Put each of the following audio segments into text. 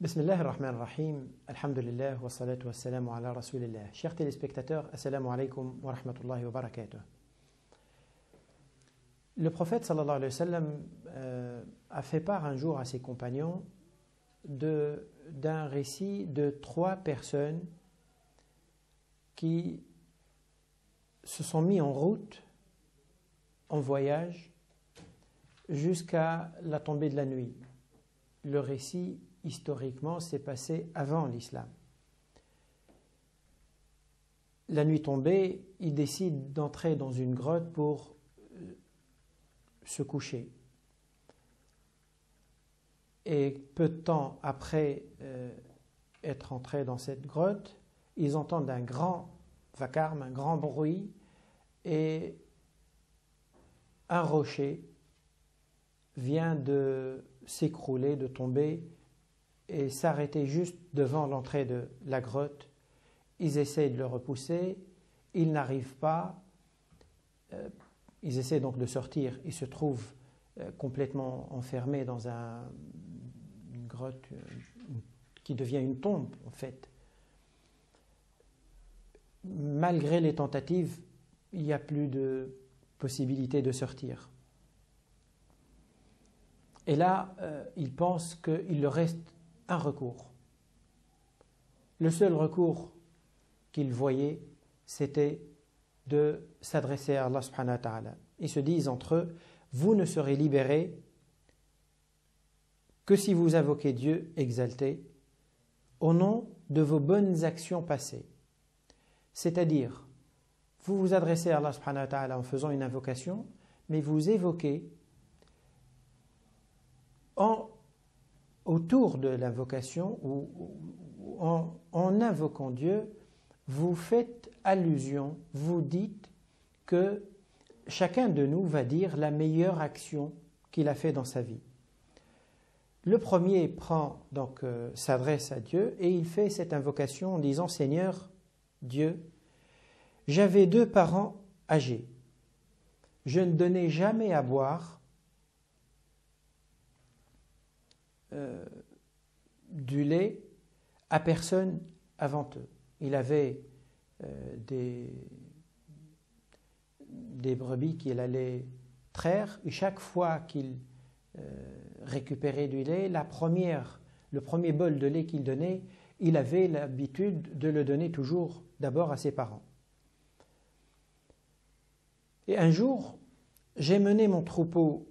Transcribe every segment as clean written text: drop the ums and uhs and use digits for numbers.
Bismillah ar-Rahman ar-Rahim, alhamdulillah wa salatu wa salamu ala rasulillah. Chers téléspectateurs, assalamu alaikum wa rahmatullahi wa barakatuh. Le prophète sallallahu alayhi wa sallam a fait part un jour à ses compagnons d'un récit de 3 personnes qui se sont mis en route, en voyage, jusqu'à la tombée de la nuit. Le récit, historiquement, s'est passé avant l'islam. La nuit tombée, ils décident d'entrer dans une grotte pour se coucher. Et peu de temps après être entrés dans cette grotte, ils entendent un grand vacarme, un grand bruit, et un rocher vient de s'écrouler, de tomber et s'arrêter juste devant l'entrée de la grotte. Ils essayent de le repousser, ils n'arrivent pas, ils essaient donc de sortir, ils se trouvent complètement enfermés dans une grotte qui devient une tombe en fait. Malgré les tentatives, il n'y a plus de possibilité de sortir. Et là, ils pensent qu'il leur reste un recours. Le seul recours qu'ils voyaient, c'était de s'adresser à Allah subhanahu wa ta'ala. Ils se disent entre eux, vous ne serez libérés que si vous invoquez Dieu exalté au nom de vos bonnes actions passées. C'est-à-dire, vous vous adressez à Allah subhanahu wa ta'ala en faisant une invocation, mais vous évoquez autour de l'invocation ou en invoquant Dieu, vous faites allusion, vous dites que chacun de nous va dire la meilleure action qu'il a fait dans sa vie. Le premier s'adresse à Dieu et il fait cette invocation en disant « Seigneur Dieu, j'avais 2 parents âgés. Je ne donnais jamais à boire du lait à personne avant eux. Il avait des brebis qu'il allait traire et chaque fois qu'il récupérait du lait, le premier bol de lait qu'il donnait, il avait l'habitude de le donner toujours d'abord à ses parents. Et un jour, j'ai mené mon troupeau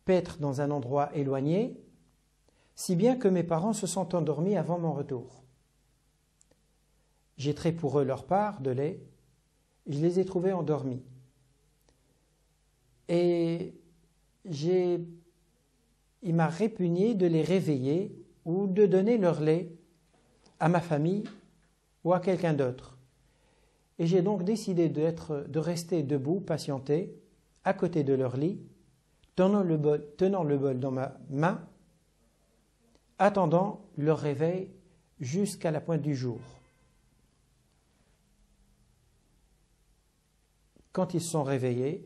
paître dans un endroit éloigné, si bien que mes parents se sont endormis avant mon retour. J'ai trait pour eux leur part de lait, je les ai trouvés endormis. Et il m'a répugné de les réveiller ou de donner leur lait à ma famille ou à quelqu'un d'autre. Et j'ai donc décidé de rester debout, patienter, à côté de leur lit, tenant le bol dans ma main, attendant leur réveil jusqu'à la pointe du jour. Quand ils se sont réveillés,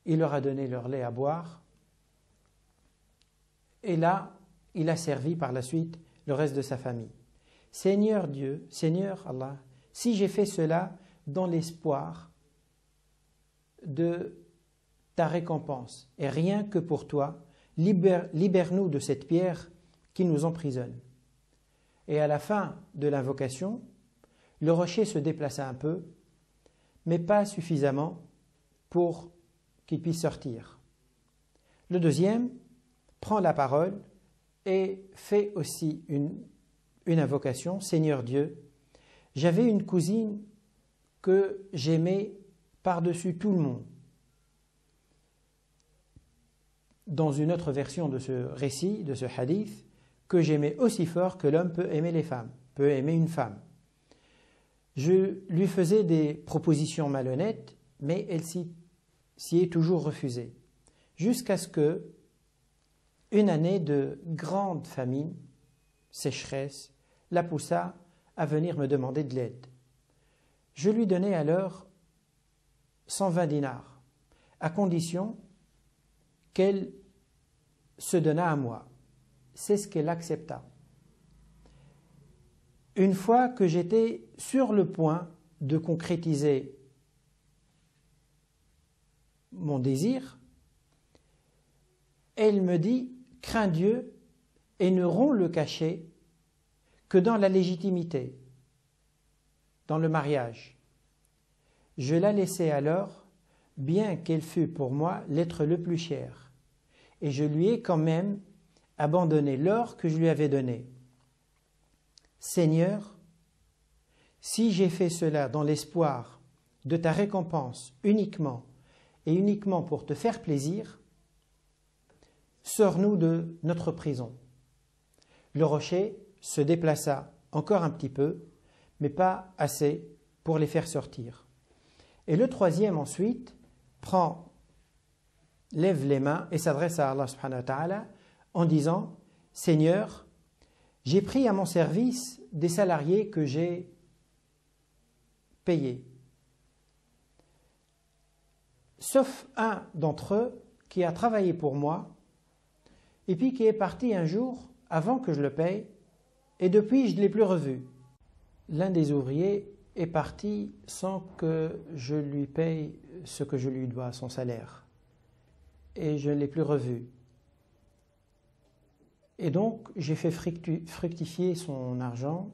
il leur a donné leur lait à boire, et là, il a servi par la suite le reste de sa famille. Seigneur Dieu, Seigneur Allah, si j'ai fait cela dans l'espoir de ta récompense, et rien que pour toi, libère-nous de cette pierre qui nous emprisonne. Et à la fin de l'invocation, le rocher se déplaça un peu, mais pas suffisamment pour qu'il puisse sortir. Le deuxième prend la parole et fait aussi une invocation. Seigneur Dieu, j'avais une cousine que j'aimais par-dessus tout le monde. Dans une autre version de ce récit, de ce hadith, que j'aimais aussi fort que l'homme peut aimer les femmes, peut aimer une femme. Je lui faisais des propositions malhonnêtes, mais elle s'y est toujours refusée. Jusqu'à ce que, une année de grande famine, sécheresse, la poussa à venir me demander de l'aide. Je lui donnai alors 120 dinars, à condition qu'elle se donna à moi. c'est ce qu'elle accepta. Une fois que j'étais sur le point de concrétiser mon désir, elle me dit « Crains Dieu et ne romps le cachet que dans la légitimité, dans le mariage. » Je la laissai alors, bien qu'elle fût pour moi l'être le plus cher, et je lui ai quand même abandonné l'or que je lui avais donné. Seigneur, si j'ai fait cela dans l'espoir de ta récompense uniquement et uniquement pour te faire plaisir, sors-nous de notre prison. Le rocher se déplaça encore un petit peu, mais pas assez pour les faire sortir. Et le troisième ensuite lève les mains et s'adresse à Allah subhanahu wa ta'ala en disant « Seigneur, j'ai pris à mon service des salariés que j'ai payés, sauf un d'entre eux qui a travaillé pour moi et puis qui est parti un jour avant que je le paye et depuis je ne l'ai plus revu. » L'un des ouvriers est parti sans que je lui paye ce que je lui dois, son salaire, et je ne l'ai plus revu. Et donc j'ai fait fructifier son argent,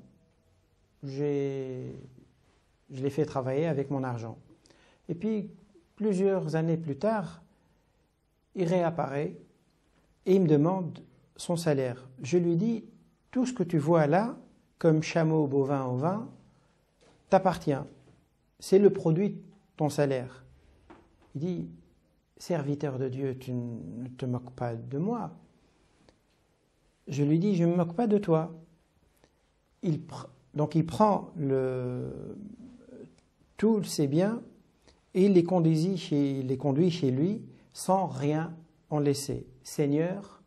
je l'ai fait travailler avec mon argent. Et puis plusieurs années plus tard, il réapparaît et il me demande son salaire. Je lui dis « Tout ce que tu vois là, comme chameau, bovin, ovin, t'appartient. C'est le produit de ton salaire. » Il dit « Serviteur de Dieu, tu ne te moques pas de moi. » Je lui dis « Je ne me moque pas de toi. » Donc il prend tous ses biens et il les conduit chez lui sans rien en laisser. « Seigneur,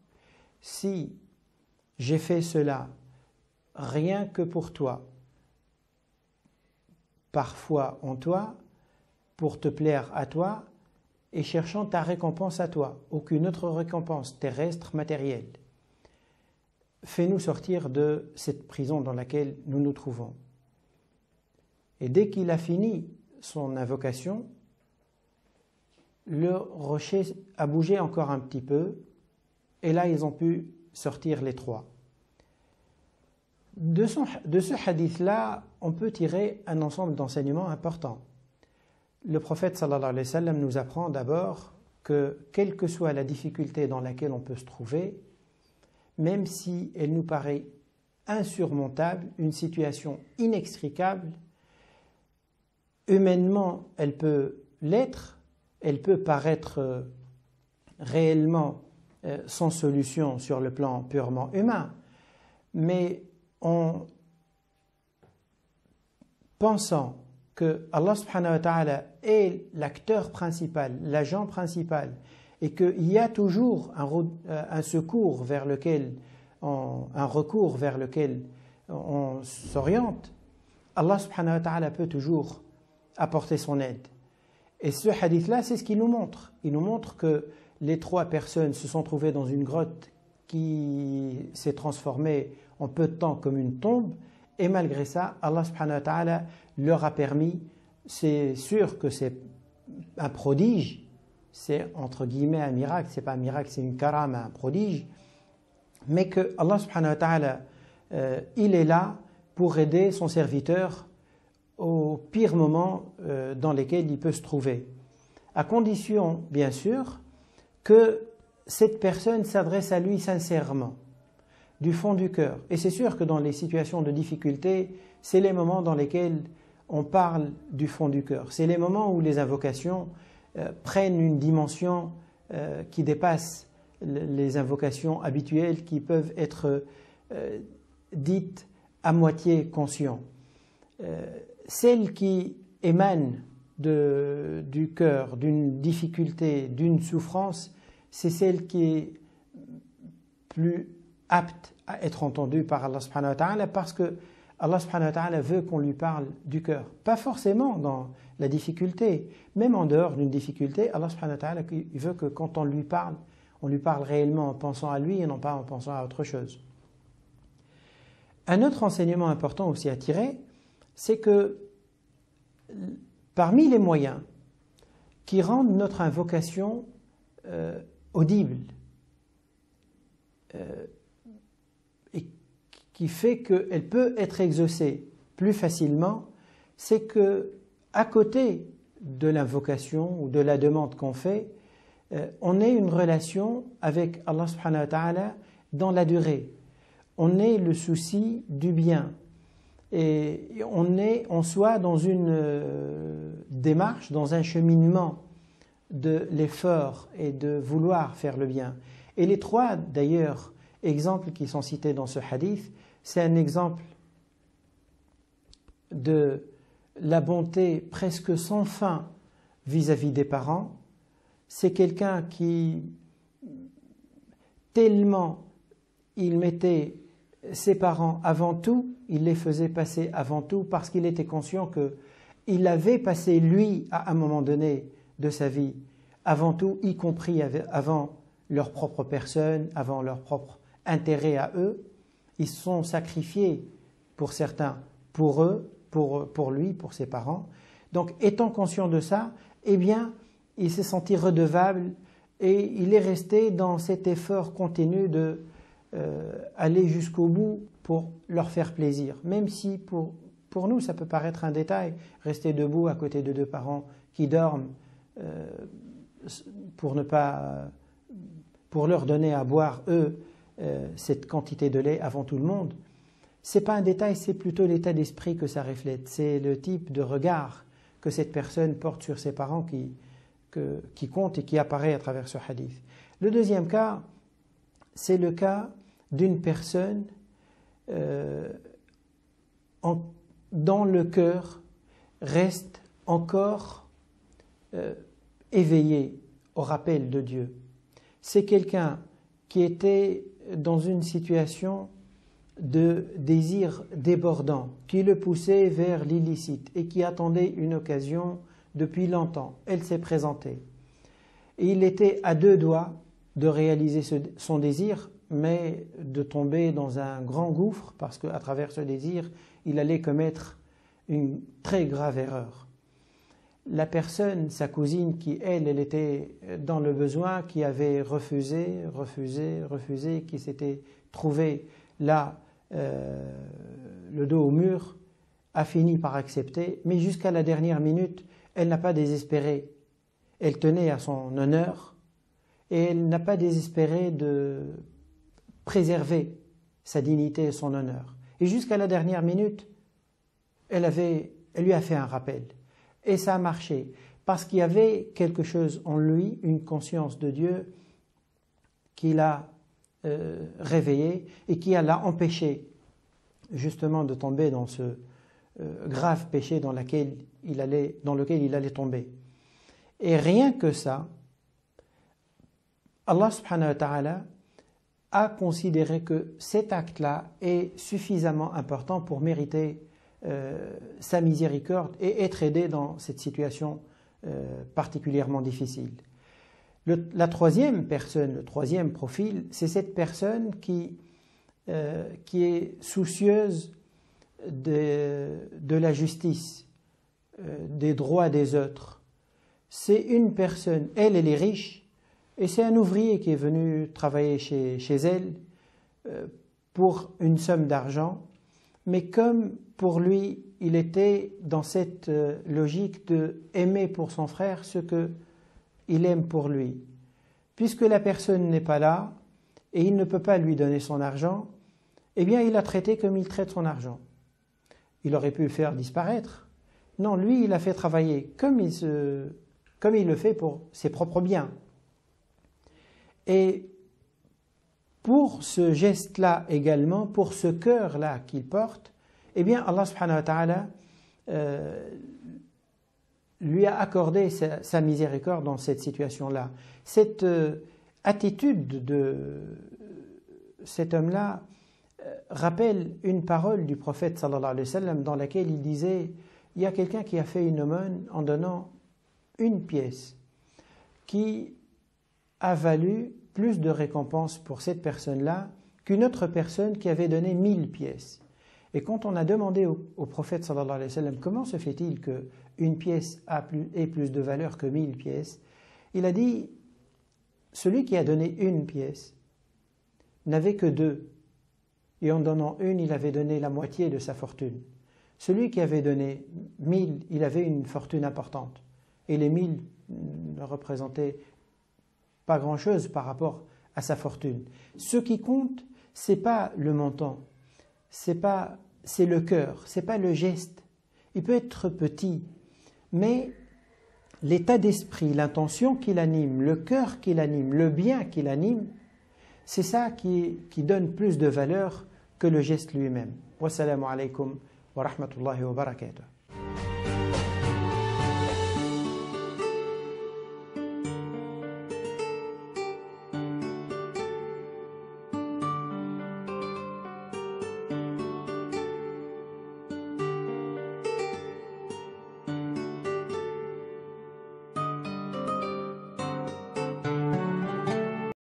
si j'ai fait cela rien que pour toi, parfois en toi, pour te plaire à toi, et cherchant ta récompense à toi, aucune autre récompense terrestre, matérielle. Fais-nous sortir de cette prison dans laquelle nous nous trouvons. » Et dès qu'il a fini son invocation, le rocher a bougé encore un petit peu, et là ils ont pu sortir les trois. De ce hadith-là, on peut tirer un ensemble d'enseignements importants. Le prophète sallallahu alayhi wa sallam nous apprend d'abord que, quelle que soit la difficulté dans laquelle on peut se trouver, même si elle nous paraît insurmontable, une situation inextricable, humainement elle peut l'être, elle peut paraître réellement sans solution sur le plan purement humain, mais en pensant que Allah subhanahu wa ta'ala est l'acteur principal, l'agent principal, et qu'il y a toujours un secours vers lequel, un recours vers lequel on s'oriente, Allah subhanahu wa ta'ala peut toujours apporter son aide. Et ce hadith-là, c'est ce qu'il nous montre. Il nous montre que les trois personnes se sont trouvées dans une grotte qui s'est transformée en peu de temps comme une tombe, et malgré ça, Allah subhanahu wa ta'ala leur a permis, c'est sûr que c'est un prodige, c'est entre guillemets un miracle, c'est pas un miracle, c'est une karama, un prodige, mais que Allah subhanahu wa ta'ala, il est là pour aider son serviteur au pire moment dans lesquels il peut se trouver, à condition, bien sûr, que cette personne s'adresse à lui sincèrement, du fond du cœur. Et c'est sûr que dans les situations de difficulté, c'est les moments dans lesquels on parle du fond du cœur. C'est les moments où les invocations prennent une dimension qui dépasse les invocations habituelles qui peuvent être dites à moitié conscientes. Celles qui émanent du cœur, d'une difficulté, d'une souffrance, c'est celle qui est plus apte à être entendue par Allah subhanahu wa ta'ala, parce que Allah subhanahu wa ta'ala veut qu'on lui parle du cœur. Pas forcément dans la difficulté, même en dehors d'une difficulté, Allah subhanahu wa ta'ala il veut que quand on lui parle, On lui parle réellement en pensant à lui et non pas en pensant à autre chose. Un autre enseignement important aussi à tirer, c'est que parmi les moyens qui rendent notre invocation audible et qui fait qu'elle peut être exaucée plus facilement, c'est que à côté de l'invocation ou de la demande qu'on fait, on ait une relation avec Allah subhanahu wa ta'ala dans la durée. On ait le souci du bien et on soit dans une démarche, dans un cheminement de l'effort et de vouloir faire le bien. Et les trois, d'ailleurs, exemples qui sont cités dans ce hadith, c'est un exemple de la bonté presque sans fin vis-à-vis des parents. C'est quelqu'un qui, tellement il mettait ses parents avant tout, il les faisait passer avant tout parce qu'il était conscient qu'il avait passé lui à un moment donné de sa vie avant tout, y compris avant leur propre personne, avant leur propre intérêt à eux. Ils se sont sacrifiés pour certains, pour eux, pour lui, pour ses parents. Donc étant conscient de ça, eh bien il s'est senti redevable et il est resté dans cet effort continu de aller jusqu'au bout pour leur faire plaisir. Même si pour nous ça peut paraître un détail, rester debout à côté de deux parents qui dorment pour leur donner à boire eux cette quantité de lait avant tout le monde. C'est pas un détail, c'est plutôt l'état d'esprit que ça reflète. C'est le type de regard que cette personne porte sur ses parents qui compte et qui apparaît à travers ce hadith. Le deuxième cas, c'est le cas d'une personne dont le cœur reste encore éveillé au rappel de Dieu. C'est quelqu'un qui était dans une situation de désir débordant, qui le poussait vers l'illicite et qui attendait une occasion depuis longtemps. Elle s'est présentée. Et il était à deux doigts de réaliser son désir, mais de tomber dans un grand gouffre, parce qu'à travers ce désir, il allait commettre une très grave erreur. La personne, sa cousine, qui elle était dans le besoin, qui avait refusé, qui s'était trouvée là, le dos au mur, a fini par accepter, mais jusqu'à la dernière minute, elle n'a pas désespéré. Elle tenait à son honneur et elle n'a pas désespéré de préserver sa dignité et son honneur. Et jusqu'à la dernière minute, elle lui a fait un rappel. Et ça a marché, parce qu'il y avait quelque chose en lui, une conscience de Dieu, qui l'a réveillé et qui l'a empêché justement de tomber dans ce grave péché dans lequel il allait tomber. Et rien que ça, Allah subhanahu wa ta'ala a considéré que cet acte-là est suffisamment important pour mériter sa miséricorde et être aidé dans cette situation particulièrement difficile. La troisième personne, le troisième profil, c'est cette personne qui est soucieuse de la justice, des droits des autres. C'est une personne, elle est riche, et c'est un ouvrier qui est venu travailler chez elle pour une somme d'argent, mais comme pour lui, il était dans cette logique de aimer pour son frère ce qu'il aime pour lui. Puisque la personne n'est pas là et il ne peut pas lui donner son argent, eh bien il l'a traité comme il traite son argent. Il aurait pu le faire disparaître. Non, lui, il a fait travailler comme il le fait pour ses propres biens. Et pour ce geste-là également, pour ce cœur-là qu'il porte, eh bien Allah subhanahu wa ta'ala lui a accordé sa miséricorde dans cette situation-là. Cette attitude de cet homme-là rappelle une parole du prophète sallallahu alayhi wa sallam dans laquelle il disait « Il y a quelqu'un qui a fait une aumône en donnant une pièce qui a valu plus de récompense pour cette personne-là qu'une autre personne qui avait donné 1000 pièces. Et quand on a demandé au prophète sallallahu alayhi wa sallam comment se fait-il qu'une pièce ait plus de valeur que 1000 pièces, il a dit, celui qui a donné une pièce n'avait que 2, et en donnant une, il avait donné la moitié de sa fortune. Celui qui avait donné 1000, il avait une fortune importante, et les 1000 ne représentaient pas grand-chose par rapport à sa fortune. Ce qui compte, c'est pas le montant, c'est le cœur, c'est pas le geste. Il peut être petit, mais l'état d'esprit, l'intention qui l'anime, le cœur qui l'anime, le bien qui l'anime, c'est ça qui donne plus de valeur que le geste lui-même. Wassalamu alaikum wa rahmatullahi wa barakatuh.